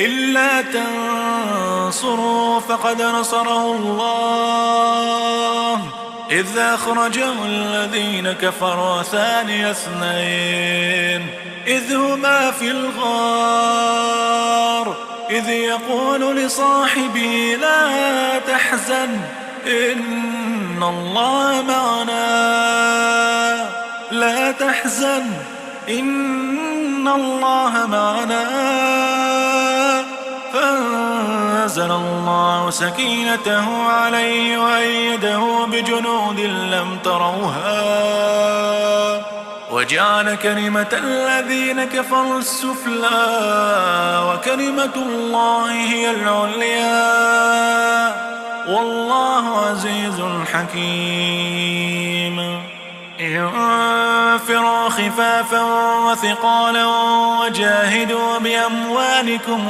إلا تنصروا فقد نصره الله إذ أخرجه الذين كفروا ثاني اثنين إذ هما في الغار إذ يقول لصاحبه لا تحزن إن الله معنا لا تحزن إن الله معنا فأنزل الله سكينته عليه وأيده بجنود لم تروها وجعل كلمة الذين كفروا السفلى وكلمة الله هي العليا والله عزيز حكيم. انفروا خفافا وثقالا وجاهدوا بأموالكم